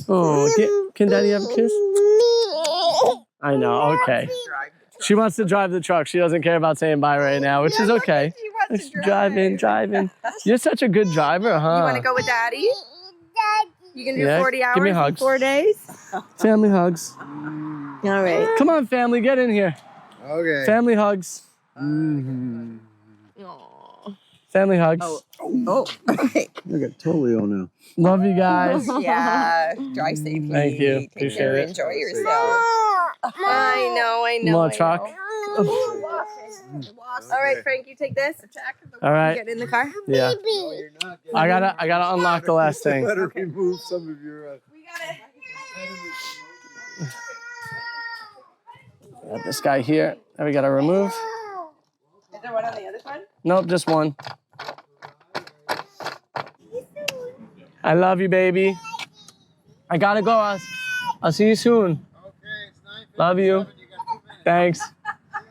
Oh, can Daddy have a kiss? I know, okay. She wants to drive the truck. She doesn't care about saying bye right now, which is okay. Let's drive in. You're such a good driver, huh? You want to go with Daddy? You can do 40 hours give me hugs. in 4 days? Family hugs. All right. Come on, family, get in here. Okay. Family hugs. Family hugs. Oh. Okay. Look at totally on now. Love you guys. Yeah. Drive safely. Thank you. Take Appreciate care. it. Enjoy yourself. I know. More truck. All right, Frank, you take this. All right. Get in the car. Yeah. No, you're not. I gotta unlock the last thing. You better remove some of your. We got it. Got this guy here. Now we gotta remove. Is there one on the other side? Nope, just one. I love you, baby. I gotta go. I'll see you soon. Okay, it's 9:57. Love you. You got 2 minutes. Thanks. See you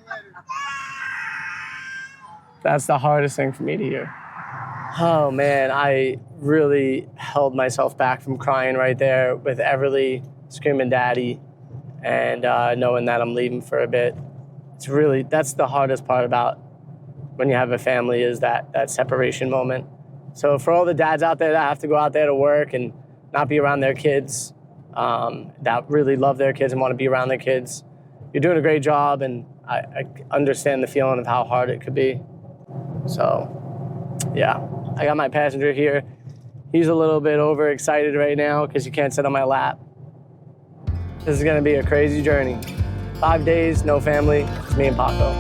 later. That's the hardest thing for me to hear. Oh man, I really held myself back from crying right there with Everly screaming daddy and knowing that I'm leaving for a bit. That's the hardest part about when you have a family is that separation moment. So for all the dads out there that have to go out there to work and not be around their kids, that really love their kids and want to be around their kids, you're doing a great job, and I understand the feeling of how hard it could be. So, yeah, I got my passenger here. He's a little bit overexcited right now because he can't sit on my lap. This is gonna be a crazy journey. 5 days, no family, it's me and Paco.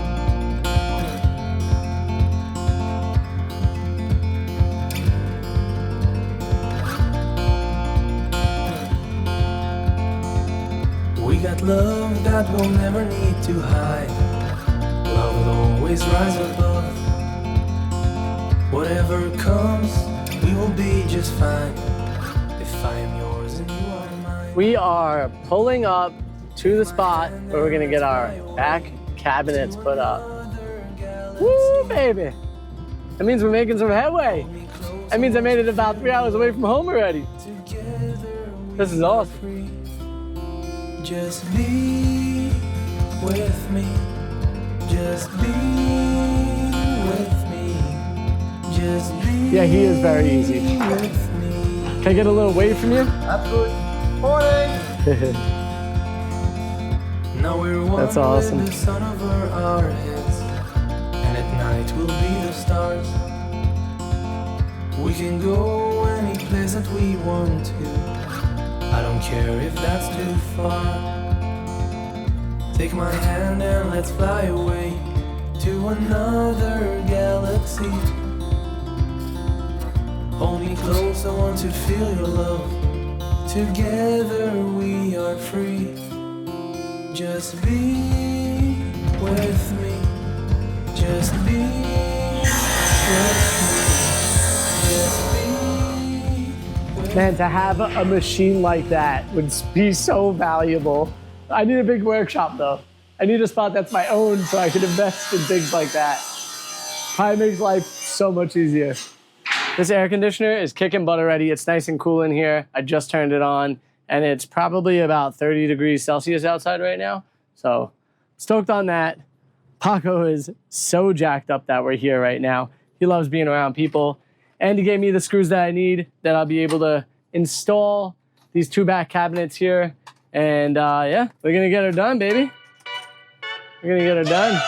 We got love that we'll never need to hide. Love will always rise above. Whatever comes, we will be just fine. If I am yours and you are mine. We are pulling up to the spot where we're gonna get our back cabinets put up. Woo, baby. That means we're making some headway. That means I made it about 3 hours away from home already. This is awesome. Just be with me. Just be with me. Just be. Yeah, he is very easy. With me. Can I get a little wave from you? Absolutely. Morning. Now we're one That's awesome. with the sun over our heads, and at night we'll be the stars. We can go any place that we want to. I don't care if that's too far. Take my hand and let's fly away to another galaxy. Hold me close, I want to feel your love. Together we are free. Just be with me. Just be with me. Just be with me. Man, to have a machine like that would be so valuable. I need a big workshop though. I need a spot that's my own so I can invest in things like that. Probably makes life so much easier. This air conditioner is kicking butt already. It's nice and cool in here. I just turned it on and it's probably about 30 degrees Celsius outside right now. So stoked on that. Paco is so jacked up that we're here right now. He loves being around people. And he gave me the screws that I need that I'll be able to install these 2 back cabinets here. And yeah, we're gonna get her done, baby. We're gonna get her done.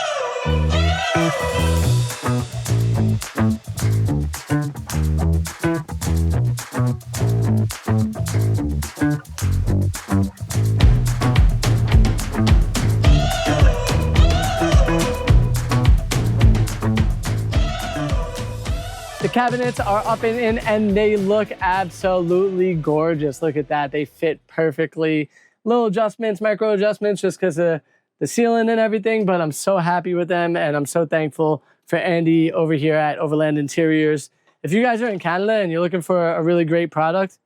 The cabinets are up and in and they look absolutely gorgeous. Look at that, they fit perfectly. Little adjustments, micro adjustments just because of the ceiling and everything, but I'm so happy with them and I'm so thankful for Andy over here at Overland Interiors. If you guys are in Canada and you're looking for a really great product,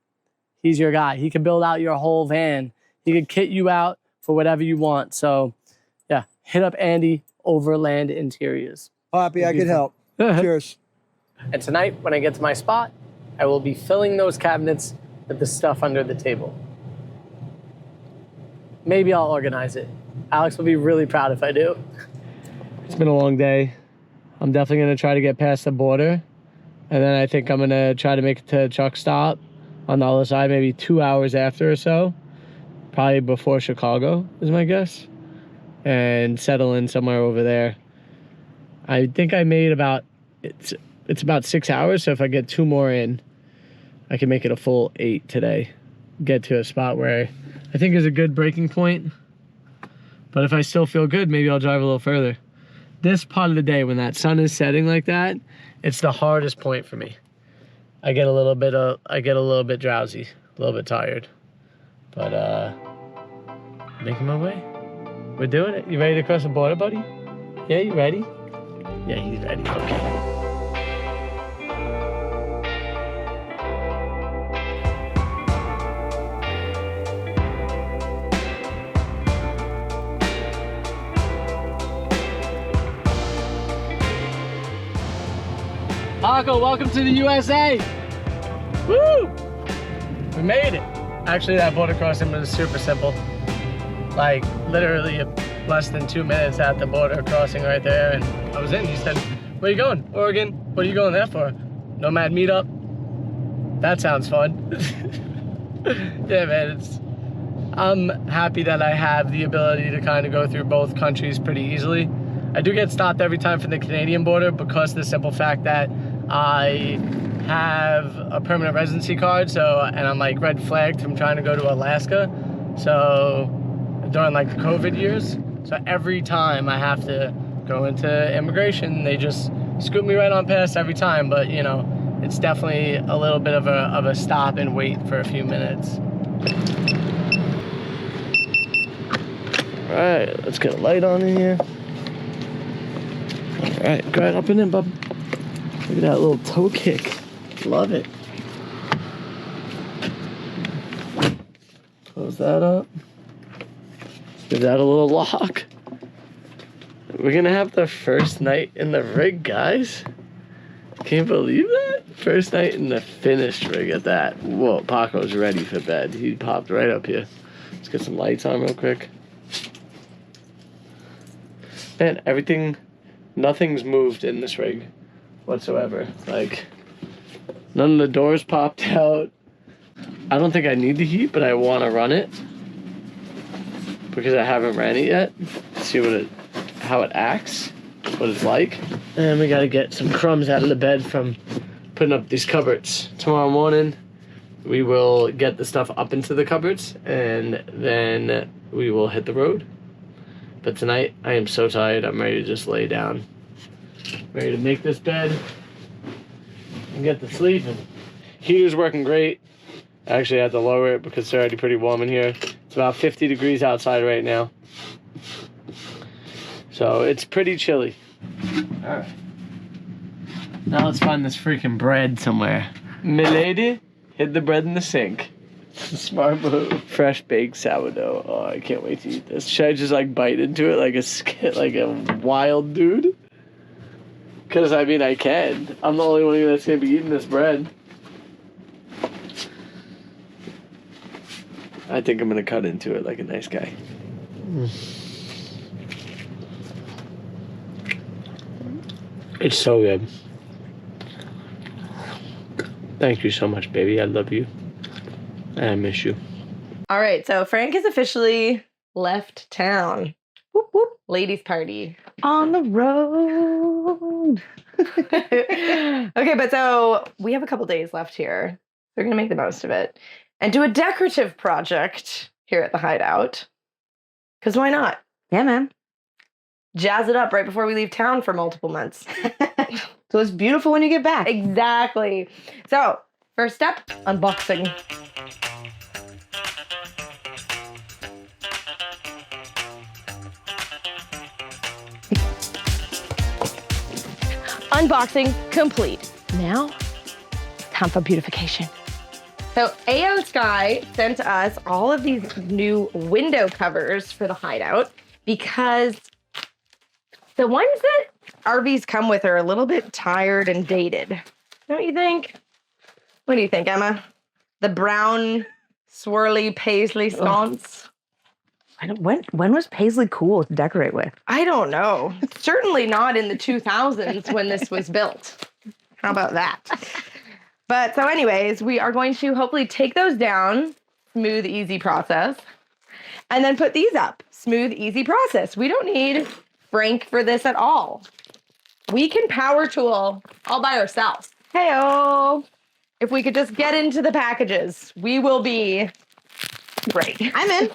he's your guy. He can build out your whole van. He can kit you out for whatever you want. So yeah, hit up Andy, Overland Interiors. Happy I could help. Cheers. And tonight, when I get to my spot, I will be filling those cabinets with the stuff under the table. maybe I'll organize it. Alex will be really proud if I do. It's been a long day. I'm definitely gonna try to get past the border. And then I think I'm gonna try to make it to a truck stop on the other side, maybe 2 hours after or so. Probably before Chicago is my guess. And settle in somewhere over there. I think I made about, it's about 6 hours. So if I get 2 more in, I can make it a full 8 today. Get to a spot where I think is a good breaking point. But if I still feel good, maybe I'll drive a little further. This part of the day, when that sun is setting like that, it's the hardest point for me. I get a little bit drowsy, a little bit tired. But making my way. We're doing it. You ready to cross the border, buddy? Yeah, you ready? Yeah, he's ready. Okay. Paco, welcome to the USA. Woo! We made it. Actually, that border crossing was super simple. Like, literally less than 2 minutes at the border crossing right there, and I was in. He said, where you going? Oregon? What are you going there for? Nomad meetup? That sounds fun. Yeah, man, I'm happy that I have the ability to kind of go through both countries pretty easily. I do get stopped every time from the Canadian border because of the simple fact that I have a permanent residency card, and I'm like red flagged from trying to go to Alaska. So during like the COVID years, so every time I have to go into immigration, they just scoop me right on past every time. But you know, it's definitely a little bit of a stop and wait for a few minutes. All right, let's get a light on in here. All right, go ahead, up and in, bub. Look at that little toe kick. Love it. Close that up. Give that a little lock. We're gonna have the first night in the rig, guys. Can't believe that? First night in the finished rig at that. Whoa, Paco's ready for bed. He popped right up here. Let's get some lights on real quick. Man, nothing's moved in this rig whatsoever. Like, none of the doors popped out. I don't think I need the heat, but I want to run it because I haven't ran it yet. See how it acts, what it's like. And we got to get some crumbs out of the bed from putting up these cupboards. Tomorrow morning, we will get the stuff up into the cupboards, and then we will hit the road. But tonight, I am so tired, I'm ready to just lay down. Ready to make this bed and get to sleep. And heater's working great. I actually had to lower it because it's already pretty warm in here. It's about 50 degrees outside right now. So it's pretty chilly. All right. Now let's find this freaking bread somewhere. Milady, hid the bread in the sink. Smart move. Fresh baked sourdough. Oh, I can't wait to eat this. Should I just like bite into it like a wild dude? Because I mean, I can. I'm the only one that's gonna be eating this bread. I think I'm gonna cut into it like a nice guy. It's so good. Thank you so much, baby. I love you. I miss you. All right, so Frank has officially left town. Whoop, whoop. Ladies' party on the road. Okay, but so we have a couple days left here. We're going to make the most of it and do a decorative project here at the Hideout. Because why not? Yeah, man. Jazz it up right before we leave town for multiple months. So it's beautiful when you get back. Exactly. So, first step, unboxing. Unboxing complete. Now, time for beautification. So AO Sky sent us all of these new window covers for the Hideout because the ones that RVs come with are a little bit tired and dated. Don't you think? What do you think, Emma? The brown, swirly paisley sconce? When was Paisley cool to decorate with? I don't know. Certainly not in the 2000s when this was built. How about that? But so anyways, we are going to hopefully take those down. Smooth, easy process. And then put these up. Smooth, easy process. We don't need Frank for this at all. We can power tool all by ourselves. Hey-oh. If we could just get into the packages, we will be great. I'm in.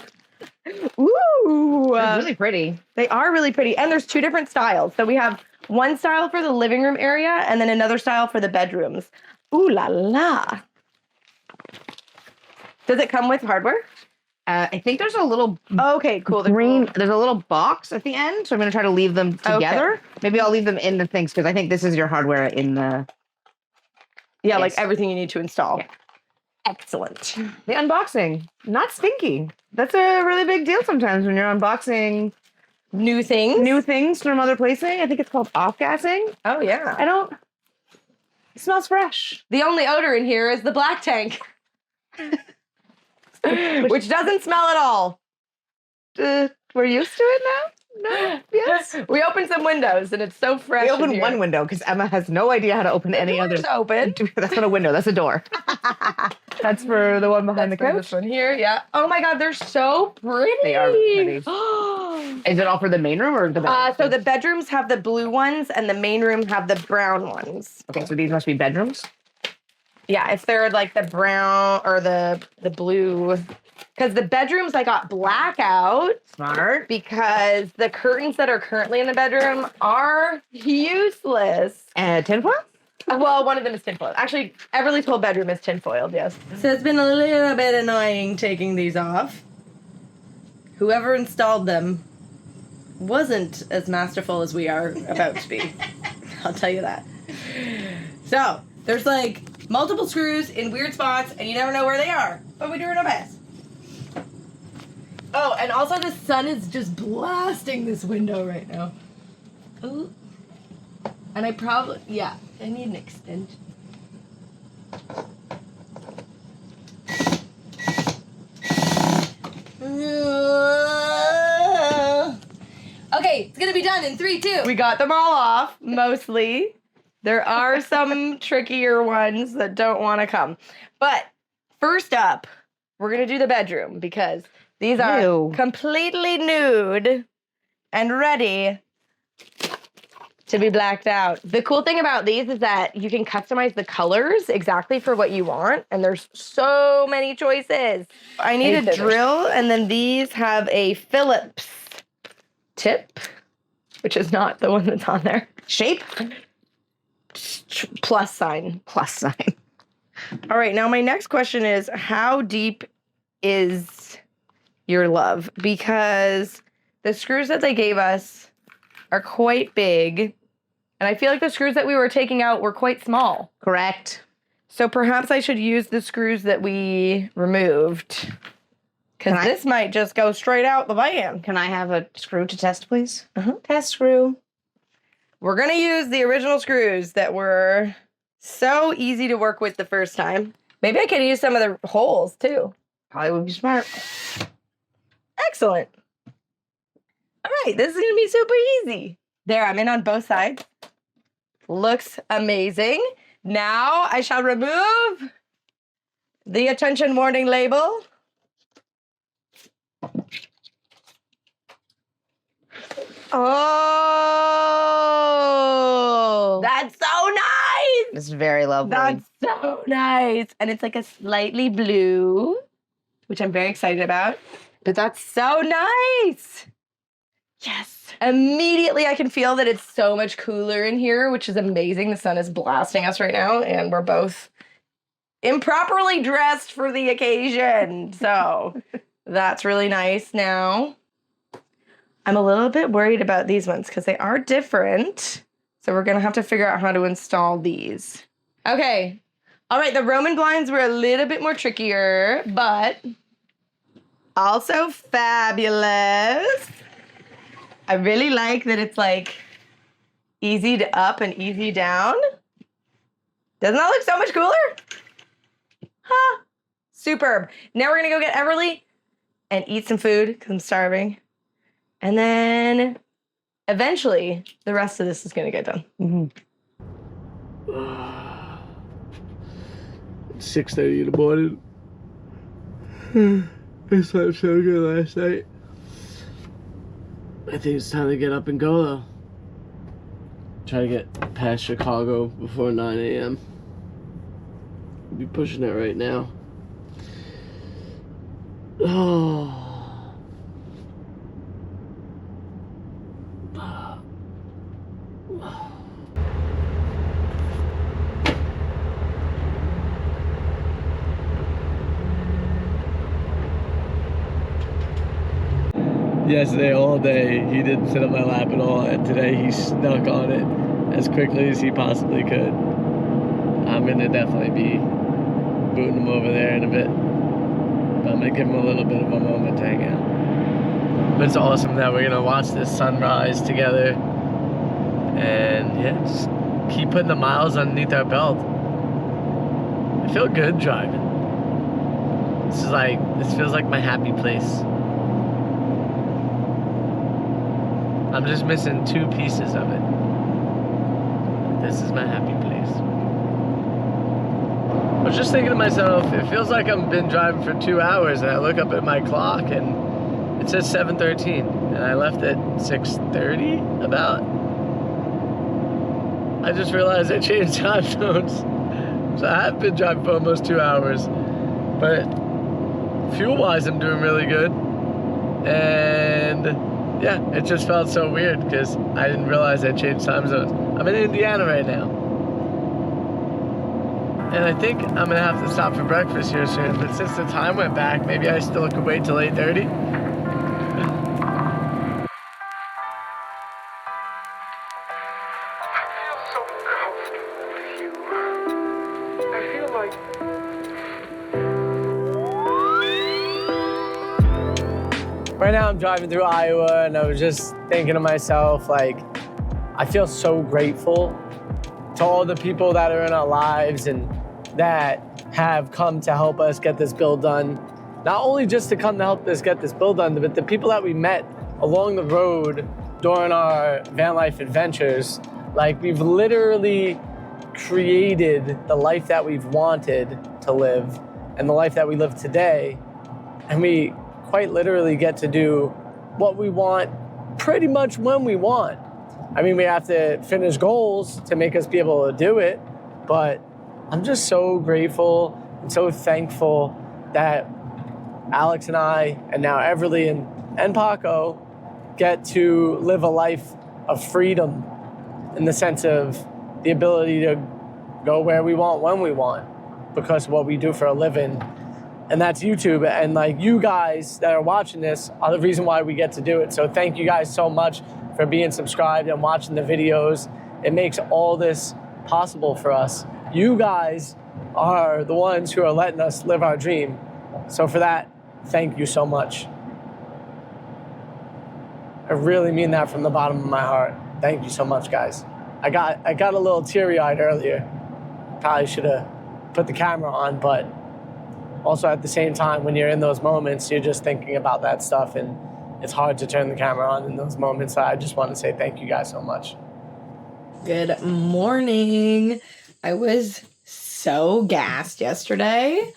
Ooh. They're really pretty. They are really pretty. And there's two different styles. So we have one style for the living room area and then another style for the bedrooms. Ooh la la. Does it come with hardware? I think there's a little Okay, cool. there's a little box at the end, so I'm going to try to leave them together. Okay. Maybe I'll leave them in the things because I think this is your hardware in the... Yeah, like Yes. everything you need to install. Yeah. Excellent. The unboxing. Not stinky. That's a really big deal sometimes when you're unboxing New things? new things from other places. I think it's called off-gassing. Oh, yeah. It smells fresh. The only odor in here is the black tank. Which doesn't smell at all. We're used to it now? No? Yes? We opened some windows and it's so fresh. We in opened here. one window because Emma has no idea how to open any other. Door's open. That's not a window. That's a door. That's for the one behind the For couch. this one here, yeah. Oh my God, they're so pretty. They are really pretty. Is it all for the main room or the bedroom? So the bedrooms have the blue ones and the main room have the brown ones. Okay, so these must be bedrooms. Yeah, if they're like the brown or the blue. Because the bedrooms I got blackout Smart. because the curtains that are currently in the bedroom are useless. And tinfoil? Well, one of them is tinfoil. Actually, Everly's whole bedroom is tinfoiled, yes. So it's been a little bit annoying taking these off. Whoever installed them wasn't as masterful as we are about to be. I'll tell you that. So, there's like multiple screws in weird spots and you never know where they are. But we're doing our best. Oh, and also the sun is just blasting this window right now. Ooh. And I probably, yeah, I need an extension. Okay, it's gonna be done in 3, 2. We got them all off, mostly. There are some trickier ones that don't want to come. But first up, we're gonna do the bedroom because these are Ew. completely nude and ready to be blacked out. The cool thing about these is that you can customize the colors exactly for what you want, and there's so many choices. I need a drill, and then these have a Phillips tip, which is not the one that's on there. Shape? Plus sign. Plus sign. All right, now my next question is, how deep is your love? Because the screws that they gave us are quite big, and I feel like the screws that we were taking out were quite small. Correct. So perhaps I should use the screws that we removed, because this might just go straight out the van. Can I have a screw to test, please? Test screw. We're going to use the original screws that were so easy to work with the first time. Maybe I could use some of the holes, too. Probably would be smart. Excellent. All right, this is going to be super easy. There, I'm in on both sides. Looks amazing. Now I shall remove the attention warning label. Oh, that's so nice. It's very lovely. That's so nice. And it's like a slightly blue, which I'm very excited about. But that's so nice. Yes. Immediately I can feel that it's so much cooler in here, which is amazing. The sun is blasting us right now, and we're both improperly dressed for the occasion. So that's really nice. Now, I'm a little bit worried about these ones because they are different. So we're going to have to figure out how to install these. Okay. All right, the Roman blinds were a little bit more trickier, but also fabulous. I really like that it's like easy to up and easy down. Doesn't that look so much cooler? Huh. Superb. Now we're going to go get Everly and eat some food because I'm starving. And then eventually the rest of this is going to get done. Mm-hmm. 6:30 in the morning. I slept so good last night. I think it's time to get up and go though. Try to get past Chicago before 9 a.m. Be pushing it right now. Oh. Yesterday all day he didn't sit on my lap at all, and today he snuck on it as quickly as he possibly could. I'm gonna definitely be booting him over there in a bit, but I'm gonna give him a little bit of a moment to hang out. But it's awesome that we're gonna watch this sunrise together, and yeah, just keep putting the miles underneath our belt. I feel good driving. This feels like my happy place. I'm just missing 2 pieces of it. This is my happy place. I was just thinking to myself, it feels like I've been driving for 2 hours, and I look up at my clock and it says 7:13, and I left at 6:30 about. I just realized I changed time zones. So I have been driving for almost 2 hours, but fuel-wise I'm doing really good. And yeah, it just felt so weird because I didn't realize I changed time zones. I'm in Indiana right now. And I think I'm gonna have to stop for breakfast here soon, but since the time went back, maybe I still could wait till 8:30. Right now I'm driving through Iowa, and I was just thinking to myself, like, I feel so grateful to all the people that are in our lives and that have come to help us get this build done. Not only just to come to help us get this build done, but the people that we met along the road during our van life adventures. Like, we've literally created the life that we've wanted to live and the life that we live today. And we quite literally get to do what we want pretty much when we want. I mean, we have to finish goals to make us be able to do it, but I'm just so grateful and so thankful that Alex and I, and now Everly and Paco, get to live a life of freedom in the sense of the ability to go where we want when we want because of what we do for a living. And that's YouTube. And like, you guys that are watching this are the reason why we get to do it. So thank you guys so much for being subscribed and watching the videos. It makes all this possible for us. You guys are the ones who are letting us live our dream. So for that, thank you so much. I really mean that from the bottom of my heart. Thank you so much, guys. I got a little teary-eyed earlier. Probably should have put the camera on, but also at the same time, when you're in those moments, you're just thinking about that stuff, and it's hard to turn the camera on in those moments. So I just want to say thank you guys so much. Good morning. I was so gassed yesterday.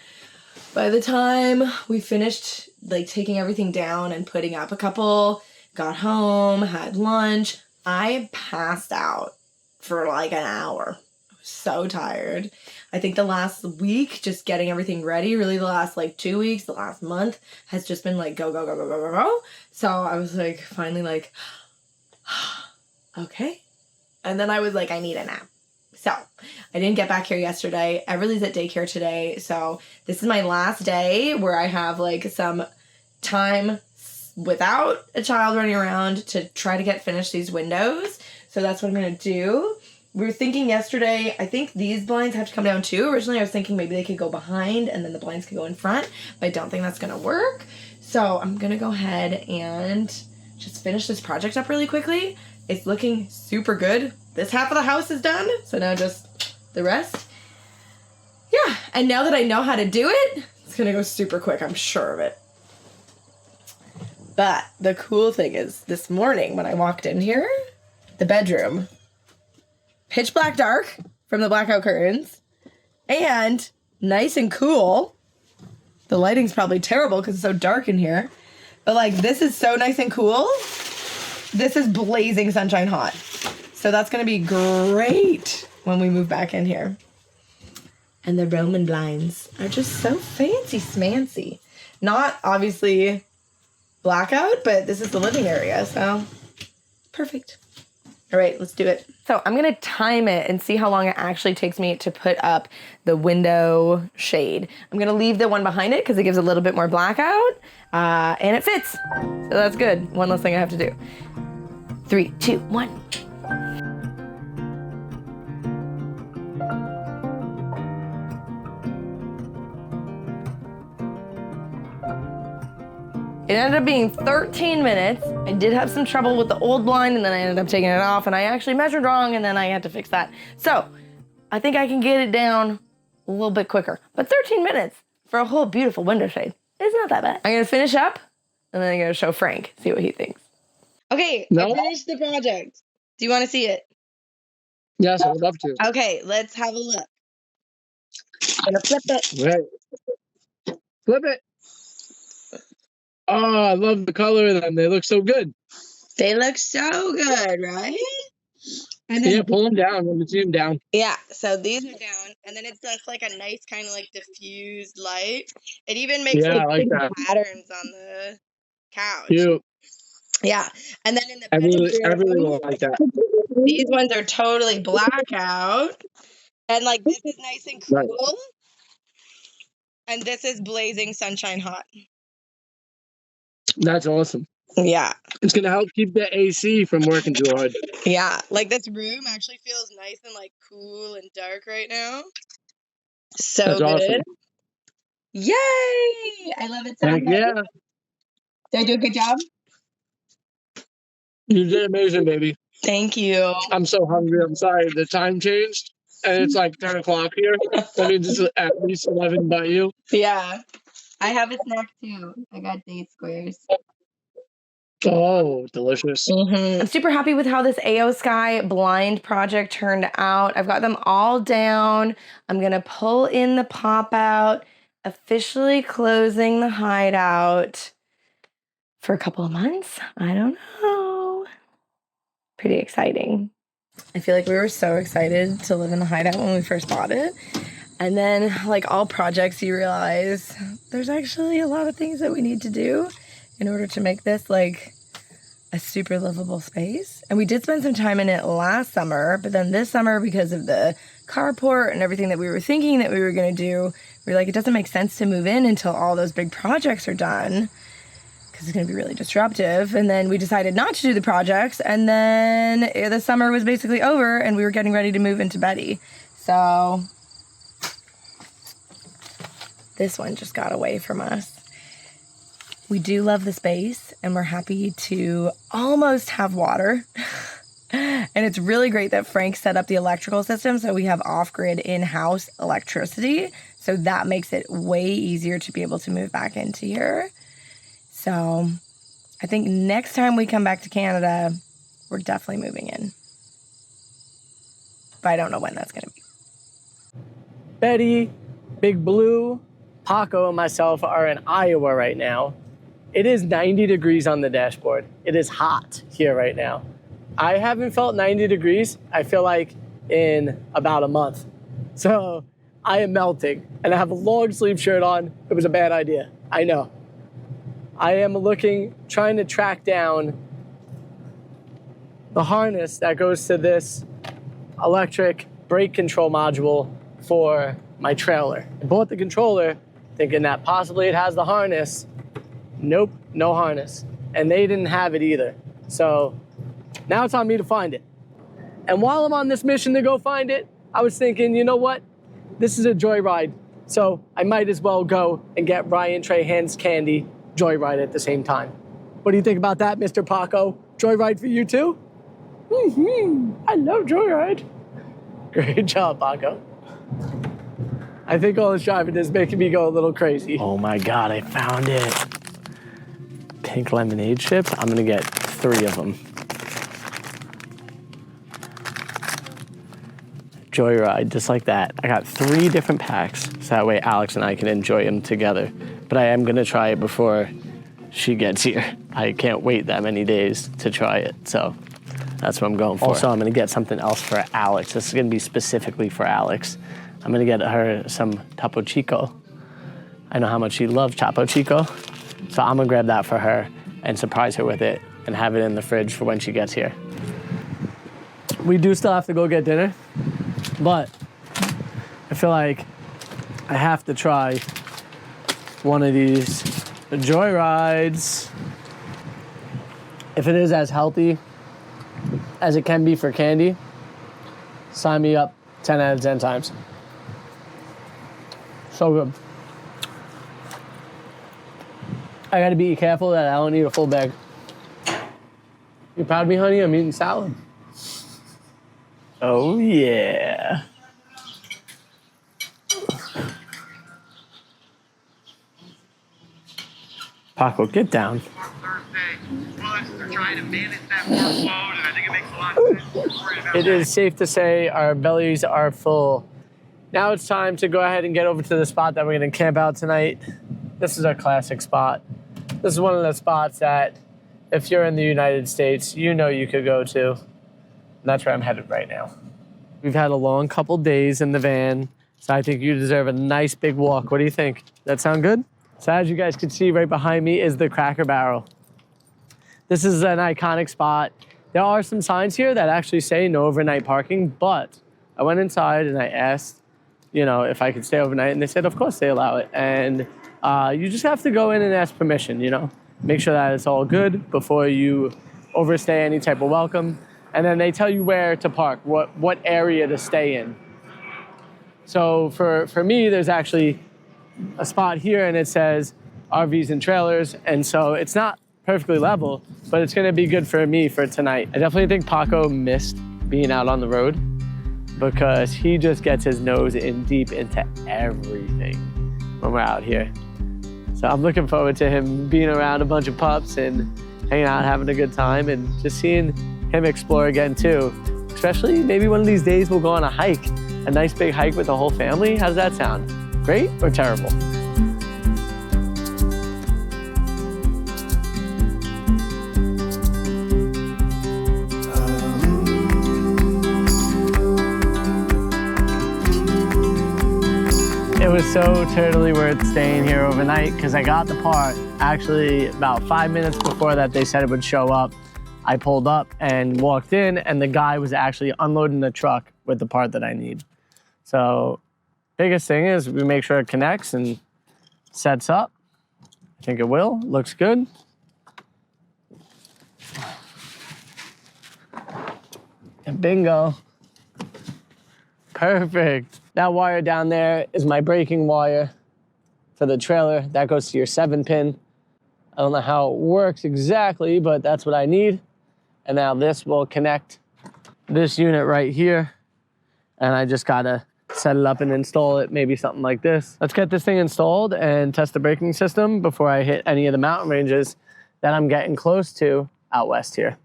By the time we finished like taking everything down and putting up a couple, got home, had lunch, I passed out for like an hour. I was so tired. I think the last week, just getting everything ready, really the last like 2 weeks, the last month has just been like go, go, go, go, go, go, go. So I was like finally like, okay. And then I was like, I need a nap. So I didn't get back here yesterday. Everly's at daycare today. So this is my last day where I have like some time without a child running around to try to get finished these windows. So that's what I'm going to do. We were thinking yesterday, I think these blinds have to come down too. Originally, I was thinking maybe they could go behind and then the blinds could go in front, but I don't think that's going to work. So I'm going to go ahead and just finish this project up really quickly. It's looking super good. This half of the house is done, so now just the rest. Yeah, and now that I know how to do it, it's going to go super quick, I'm sure of it. But the cool thing is this morning when I walked in here, the bedroom, pitch black dark from the blackout curtains and nice and cool. The lighting's probably terrible because it's so dark in here. But like, this is so nice and cool. This is blazing sunshine hot. So that's going to be great when we move back in here. And the Roman blinds are just so fancy smancy. Not obviously blackout, but this is the living area, so perfect. All right, let's do it. So I'm gonna time it and see how long it actually takes me to put up the window shade. I'm gonna leave the one behind it because it gives a little bit more blackout, and it fits. So that's good. One less thing I have to do. 3, 2, 1. It ended up being 13 minutes. I did have some trouble with the old blind and then I ended up taking it off and I actually measured wrong and then I had to fix that. So I think I can get it down a little bit quicker. But 13 minutes for a whole beautiful window shade is not that bad. I'm gonna finish up and then I'm gonna show Frank, see what he thinks. Okay, I finished the project. Do you wanna see it? Yes, I would love to. Okay, let's have a look. I'm gonna flip it. Right. Flip it. Oh, I love the color of them. They look so good. They look so good, right? And then, Yeah, pull them down. Let me see them down. yeah, so these are down, and then it's just like a nice kind of like diffused light. It even makes Yeah, I like that. patterns on the couch. Cute. Yeah, and then in the I really bedroom, like that. these ones are totally blackout, and like this is nice and cool, Right. and this is blazing sunshine hot. That's awesome. Yeah, It's going to help keep the AC from working too hard. yeah, like this room actually feels nice and like cool and dark right now. So That's good. awesome. Yay! I love it so Heck much. yeah. Did I do a good job? You did amazing, baby. Thank you. I'm so hungry. I'm sorry. The time changed and it's like 10 o'clock here. That means it's at least 11 by you. Yeah. I have a snack too. I got date squares. Oh, delicious. I'm super happy with how this AO Sky blind project turned out. I've got them all down. I'm going to pull in the pop out, officially closing the hideout for a couple of months. I don't know. Pretty exciting. I feel like we were so excited to live in the hideout when we first bought it. And then, like all projects, you realize there's actually a lot of things that we need to do in order to make this like a super livable space. And we did spend some time in it last summer, but then this summer, because of the carport and everything that we were thinking that we were going to do, we were like, it doesn't make sense to move in until all those big projects are done because it's going to be really disruptive. And then we decided not to do the projects. And then the summer was basically over and we were getting ready to move into Betty. So this one just got away from us. We do love the space and we're happy to almost have water. And it's really great that Frank set up the electrical system so we have off-grid in-house electricity. So that makes it way easier to be able to move back into here. So I think next time we come back to Canada, we're definitely moving in. But I don't know when that's going to be. Betty, Big Blue, Paco, and myself are in Iowa right now. It is 90 degrees on the dashboard. It is hot here right now. I haven't felt 90 degrees, I feel like, in about a month. So I am melting and I have a long sleeve shirt on. It was a bad idea, I know. I am trying to track down the harness that goes to this electric brake control module for my trailer. I bought the controller thinking that possibly it has the harness. Nope, no harness. And they didn't have it either. So now it's on me to find it. And while I'm on this mission to go find it, I was thinking, you know what? This is a joyride. So I might as well go and get Ryan Trahan's candy joyride at the same time. What do you think about that, Mr. Paco? Joyride for you too? I love joyride. Great job, Paco. I think all this driving is making me go a little crazy. Oh my God, I found it. pink lemonade chip. I'm gonna get 3 of them. Joyride, just like that. I got 3 different packs, so that way Alex and I can enjoy them together. But I am gonna try it before she gets here. I can't wait that many days to try it, so that's what I'm going for. Also, I'm gonna get something else for Alex. This is gonna be specifically for Alex. I'm gonna get her some Topo Chico. I know how much she loves Topo Chico, so I'm gonna grab that for her and surprise her with it and have it in the fridge for when she gets here. We do still have to go get dinner, but I feel like I have to try one of these Joyrides. If it is as healthy as it can be for candy, sign me up 10 out of 10 times. So good. I gotta be careful that I don't eat a full bag. You proud of me, honey? I'm eating salad. Oh, yeah. Paco, get down. It is safe to say our bellies are full. Now it's time to go ahead and get over to the spot that we're gonna camp out tonight. This is our classic spot. This is one of the spots that, if you're in the United States, you know you could go to. And that's where I'm headed right now. We've had a long couple days in the van, so I think you deserve a nice big walk. What do you think? Does that sound good? So as you guys can see, right behind me is the Cracker Barrel. This is an iconic spot. There are some signs here that actually say no overnight parking, but I went inside and I asked, you know, if I could stay overnight, and they said, of course they allow it. And you just have to go in and ask permission, you know? Make sure that it's all good before you overstay any type of welcome. And then they tell you where to park, what area to stay in. So for me, there's actually a spot here and it says RVs and trailers. And so it's not perfectly level, but it's gonna be good for me for tonight. I definitely think Paco missed being out on the road because he just gets his nose in deep into everything when we're out here. So I'm looking forward to him being around a bunch of pups and hanging out, having a good time, and just seeing him explore again too. Especially maybe one of these days we'll go on a hike, a nice big hike with the whole family. How does that sound? Great or terrible? It was so totally worth staying here overnight because I got the part actually about 5 minutes before that they said it would show up. I pulled up and walked in and the guy was actually unloading the truck with the part that I need. So biggest thing is we make sure it connects and sets up. I think it will, looks good. And bingo. Perfect. That wire down there is my braking wire for the trailer. That goes to your 7-pin. I don't know how it works exactly, but that's what I need. And now this will connect this unit right here. And I just gotta set it up and install it, maybe something like this. Let's get this thing installed and test the braking system before I hit any of the mountain ranges that I'm getting close to out west here.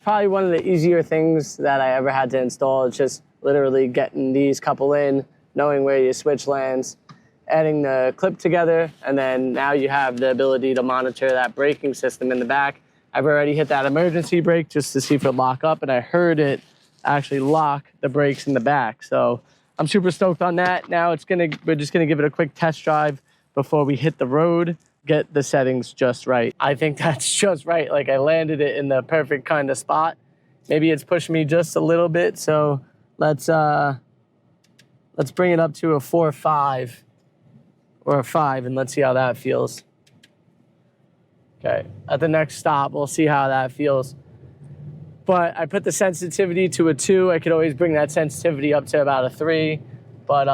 Probably one of the easier things that I ever had to install. It's just literally getting these couple in, knowing where your switch lands, adding the clip together, and then now you have the ability to monitor that braking system in the back. I've already hit that emergency brake just to see if it lock up, and I heard it actually lock the brakes in the back. So I'm super stoked on that. Now we're just gonna give it a quick test drive before we hit the road, get the settings just right. I think that's just right. Like I landed it in the perfect kind of spot. Maybe it's pushed me just a little bit, so let's bring it up to a 4.5 or a 5 and let's see how that feels. Okay, at the next stop, we'll see how that feels. But I put the sensitivity to a 2. I could always bring that sensitivity up to about a 3. But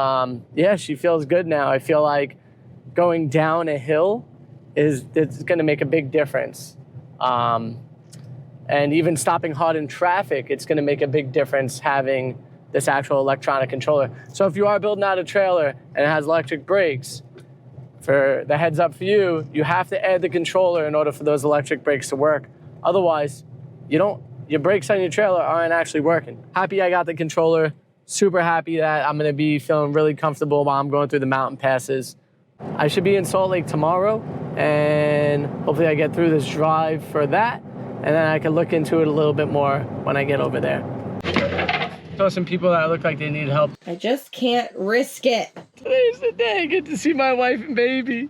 yeah, she feels good now. I feel like going down a hill it's gonna make a big difference. And even stopping hard in traffic, it's gonna make a big difference having this actual electronic controller. So if you are building out a trailer and it has electric brakes, for the heads up for you, you have to add the controller in order for those electric brakes to work. Otherwise, your brakes on your trailer aren't actually working. Happy I got the controller. Super happy that I'm gonna be feeling really comfortable while I'm going through the mountain passes. I should be in Salt Lake tomorrow, and hopefully I get through this drive for that, and then I can look into it a little bit more when I get over there. Saw some people that look like they need help. I just can't risk it. Today's the day. Good to see my wife and baby.